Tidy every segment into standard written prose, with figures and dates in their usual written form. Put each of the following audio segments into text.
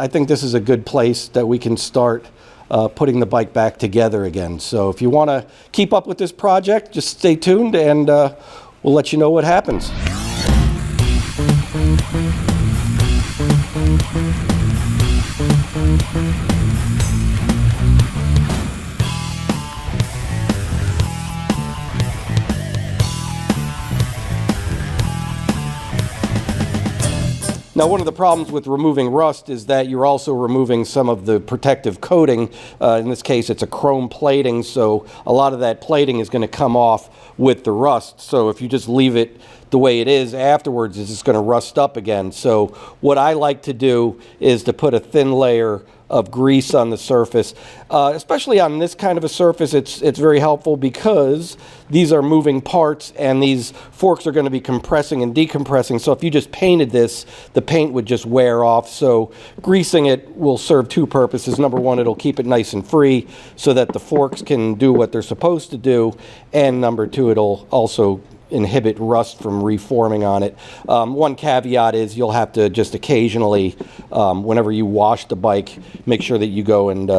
I think this is a good place that we can start putting the bike back together again. So if you want to keep up with this project, just stay tuned, and we'll let you know what happens. Now, one of the problems with removing rust is that you're also removing some of the protective coating. In this case, it's a chrome plating, so a lot of that plating is going to come off with the rust. So if you just leave it the way it is afterwards, it's just going to rust up again. So what I like to do is to put a thin layer of grease on the surface. Especially on this kind of a surface, it's very helpful because these are moving parts and these forks are going to be compressing and decompressing. So if you just painted this, the paint would just wear off. So greasing it will serve two purposes. Number one, it'll keep it nice and free so that the forks can do what they're supposed to do. And number two, it'll also inhibit rust from reforming on it. One caveat is you'll have to just occasionally, whenever you wash the bike, make sure that you go and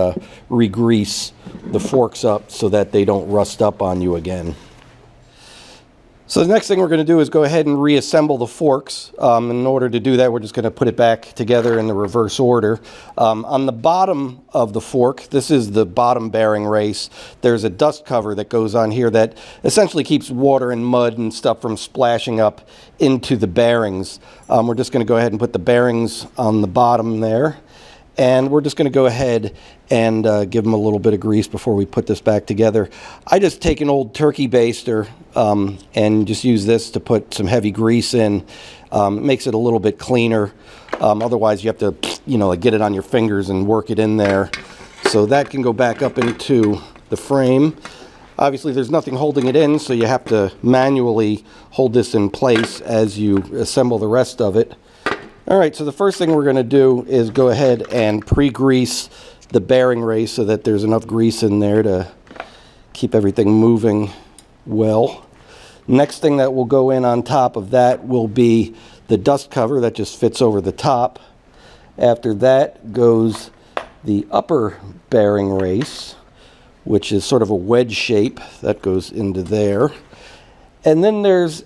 re-grease the forks up so that they don't rust up on you again. So the next thing we're going to do is go ahead and reassemble the forks. In order to do that, we're just going to put it back together in the reverse order. On the bottom of the fork, this is the bottom bearing race, there's a dust cover that goes on here that essentially keeps water and mud and stuff from splashing up into the bearings. We're just going to go ahead and put the bearings on the bottom there. And we're just going to go ahead and give them a little bit of grease before we put this back together. I just take an old turkey baster and just use this to put some heavy grease in. It makes it a little bit cleaner. Otherwise, you have to, like get it on your fingers and work it in there. So that can go back up into the frame. Obviously, there's nothing holding it in, so you have to manually hold this in place as you assemble the rest of it. All right, so the first thing we're going to do is go ahead and pre-grease the bearing race so that there's enough grease in there to keep everything moving well. Next thing that will go in on top of that will be the dust cover that just fits over the top. After that goes the upper bearing race, which is sort of a wedge shape that goes into there. And then there's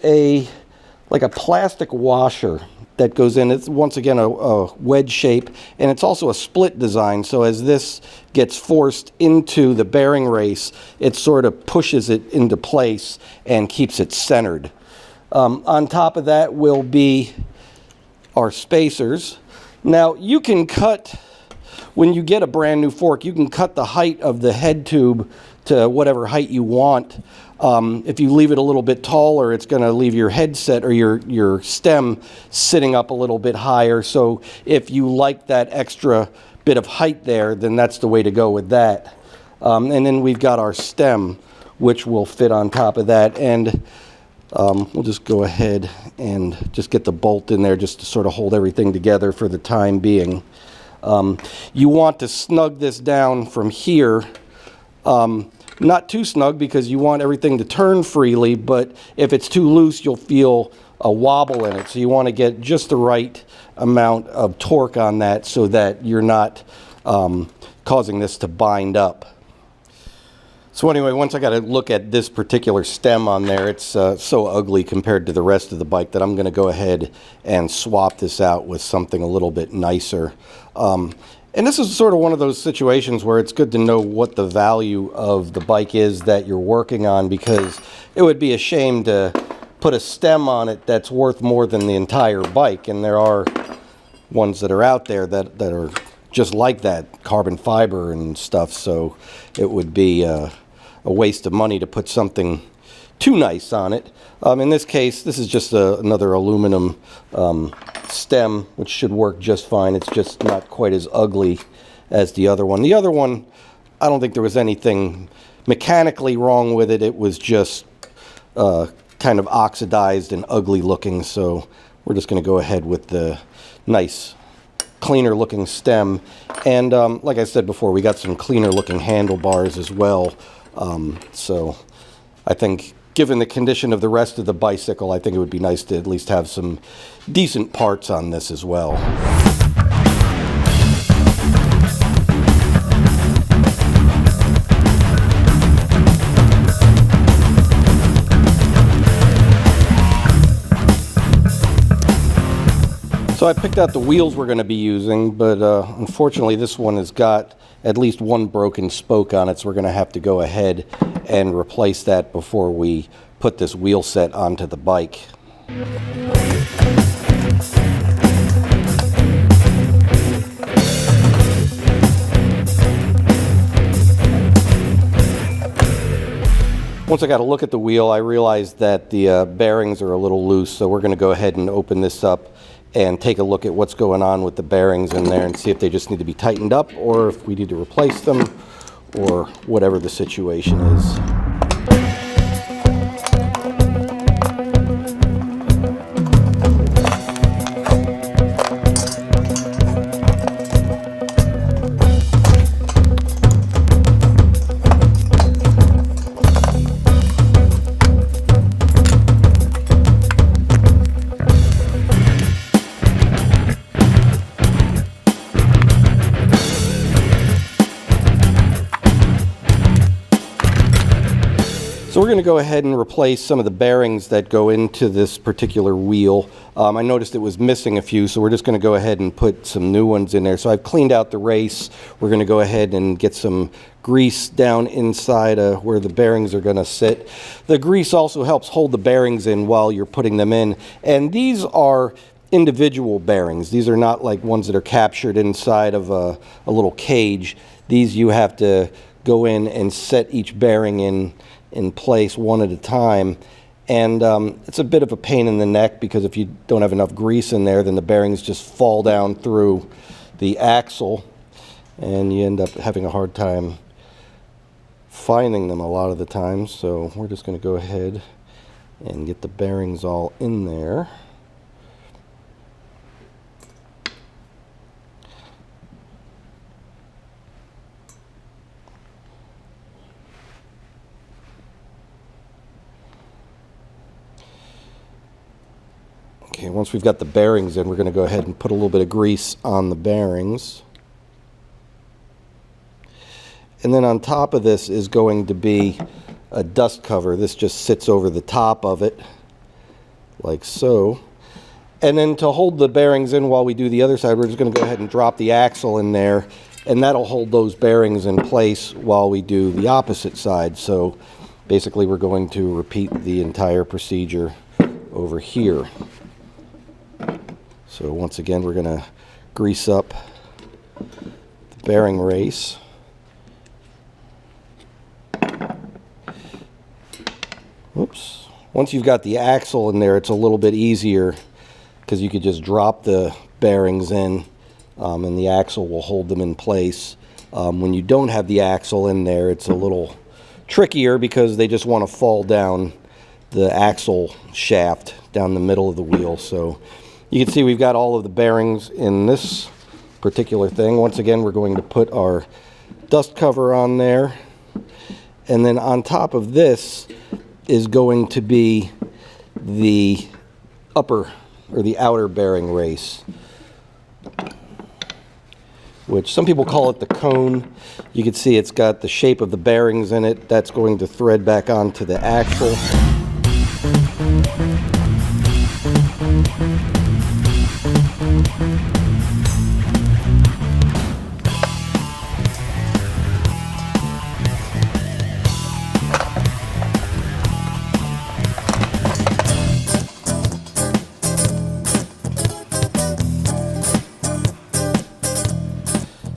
like a plastic washer that goes in. It's once again a wedge shape, and it's also a split design, so as this gets forced into the bearing race, it sort of pushes it into place and keeps it centered. On top of that will be our spacers. Now you can cut, when you get a brand new fork, you can cut the height of the head tube to whatever height you want. If you leave it a little bit taller, it's going to leave your headset or your stem sitting up a little bit higher. So if you like that extra bit of height there, then that's the way to go with that. And then we've got our stem, which will fit on top of that. And we'll just go ahead and just get the bolt in there just to sort of hold everything together for the time being. You want to snug this down from here. Not too snug because you want everything to turn freely, but if it's too loose, you'll feel a wobble in it. So you want to get just the right amount of torque on that so that you're not causing this to bind up. So anyway, once I got to look at this particular stem on there, it's so ugly compared to the rest of the bike that I'm going to go ahead and swap this out with something a little bit nicer. And this is sort of one of those situations where it's good to know what the value of the bike is that you're working on, because it would be a shame to put a stem on it that's worth more than the entire bike. And there are ones that are out there that are just like that, carbon fiber and stuff. So it would be a waste of money to put something too nice on it. In this case, this is just another aluminum stem, which should work just fine. It's just not quite as ugly as the other one. The other one, I don't think there was anything mechanically wrong with it. It was just kind of oxidized and ugly looking. So we're just going to go ahead with the nice, cleaner looking stem. And like I said before, we got some cleaner looking handlebars as well. So I think, given the condition of the rest of the bicycle, I think it would be nice to at least have some decent parts on this as well. So I picked out the wheels we're going to be using, but unfortunately this one has got at least one broken spoke on it, so we're going to have to go ahead and replace that before we put this wheel set onto the bike. Once I got a look at the wheel, I realized that the bearings are a little loose, so we're going to go ahead and open this up and take a look at what's going on with the bearings in there and see if they just need to be tightened up or if we need to replace them or whatever the situation is. So we're going to go ahead and replace some of the bearings that go into this particular wheel. I noticed it was missing a few, so we're just going to go ahead and put some new ones in there. So I've cleaned out the race. We're going to go ahead and get some grease down inside where the bearings are going to sit. The grease also helps hold the bearings in while you're putting them in. And these are individual bearings. These are not like ones that are captured inside of a little cage. These you have to go in and set each bearing in place one at a time, and it's a bit of a pain in the neck because if you don't have enough grease in there, then the bearings just fall down through the axle and you end up having a hard time finding them a lot of the time. So we're just going to go ahead and get the bearings all in there. Okay, once we've got the bearings in, we're going to go ahead and put a little bit of grease on the bearings. And then on top of this is going to be a dust cover. This just sits over the top of it, like so. And then to hold the bearings in while we do the other side, we're just going to go ahead and drop the axle in there, and that'll hold those bearings in place while we do the opposite side. So basically we're going to repeat the entire procedure over here. So once again, we're going to grease up the bearing race. Oops. Once you've got the axle in there, it's a little bit easier because you could just drop the bearings in and the axle will hold them in place. When you don't have the axle in there, it's a little trickier because they just want to fall down the axle shaft down the middle of the wheel. So you can see we've got all of the bearings in this particular thing. Once again, we're going to put our dust cover on there. And then on top of this is going to be the upper or the outer bearing race, which some people call it the cone. You can see it's got the shape of the bearings in it. That's going to thread back onto the axle.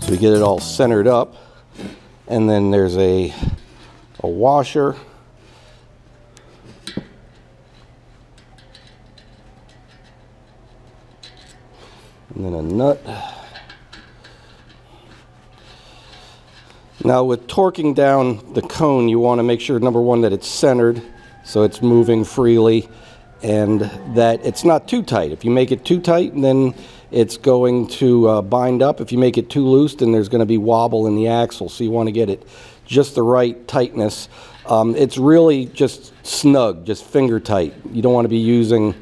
So we get it all centered up, and then there's a washer. And then a nut. Now with torquing down the cone, you want to make sure, number one, that it's centered so it's moving freely and that it's not too tight. If you make it too tight, then it's going to bind up. If you make it too loose, then there's going to be wobble in the axle. So you want to get it just the right tightness. It's really just snug, just finger tight. You don't want to be using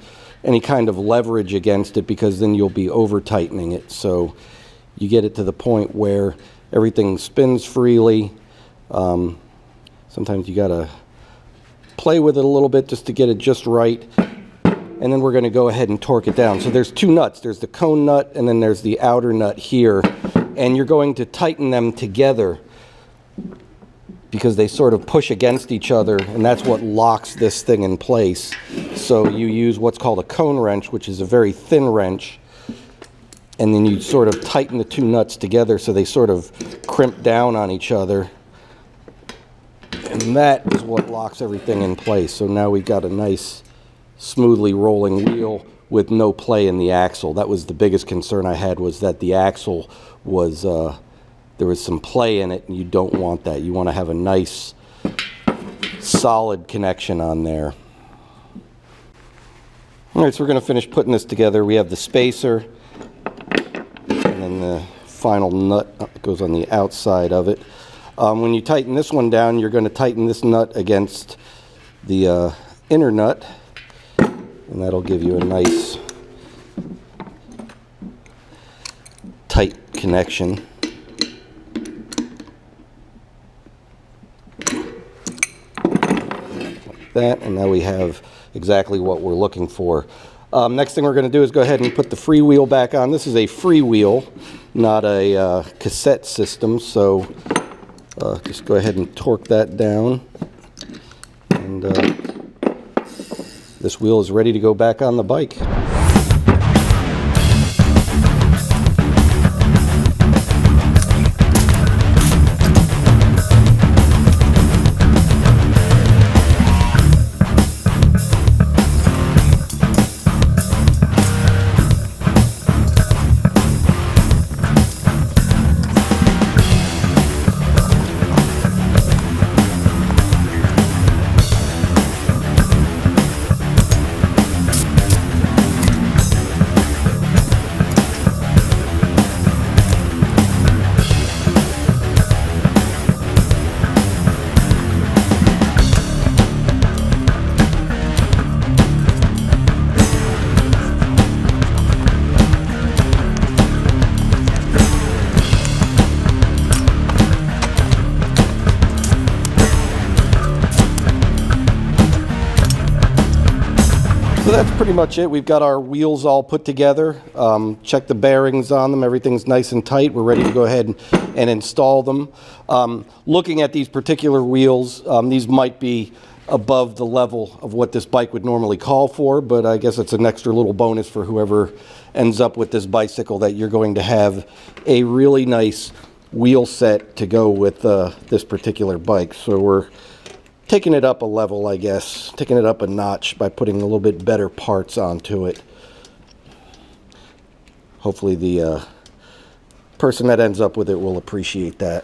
any kind of leverage against it because then you'll be over tightening it. So you get it to the point where everything spins freely. Sometimes you got to play with it a little bit just to get it just right. and then we're going to go ahead and torque it down. So there's two nuts. There's the cone nut, and then there's the outer nut here. And you're going to tighten them together because they sort of push against each other, and that's what locks this thing in place. So you use what's called a cone wrench, which is a very thin wrench, and then you sort of tighten the two nuts together so they sort of crimp down on each other. And that is what locks everything in place. So now we've got a nice, smoothly rolling wheel with no play in the axle. That was the biggest concern I had, was that the axle was, there was some play in it, and you don't want that. You want to have a nice, solid connection on there. All right, so we're going to finish putting this together. We have the spacer, and then the final nut that goes on the outside of it. When you tighten this one down, you're going to tighten this nut against the inner nut, and that'll give you a nice tight connection. Like that, and now we have exactly what we're looking for. Next thing we're going to do is go ahead and put the freewheel back on. This is a freewheel, not a cassette system, so just go ahead and torque that down, and this wheel is ready to go back on the bike. So that's pretty much it. We've got our wheels all put together. Check the bearings on them. Everything's nice and tight. We're ready to go ahead and install them. Looking at these particular wheels, these might be above the level of what this bike would normally call for, but I guess it's an extra little bonus for whoever ends up with this bicycle, that you're going to have a really nice wheel set to go with this particular bike. So we're taking it up a level, I guess, taking it up a notch by putting a little bit better parts onto it. Hopefully the person that ends up with it will appreciate that.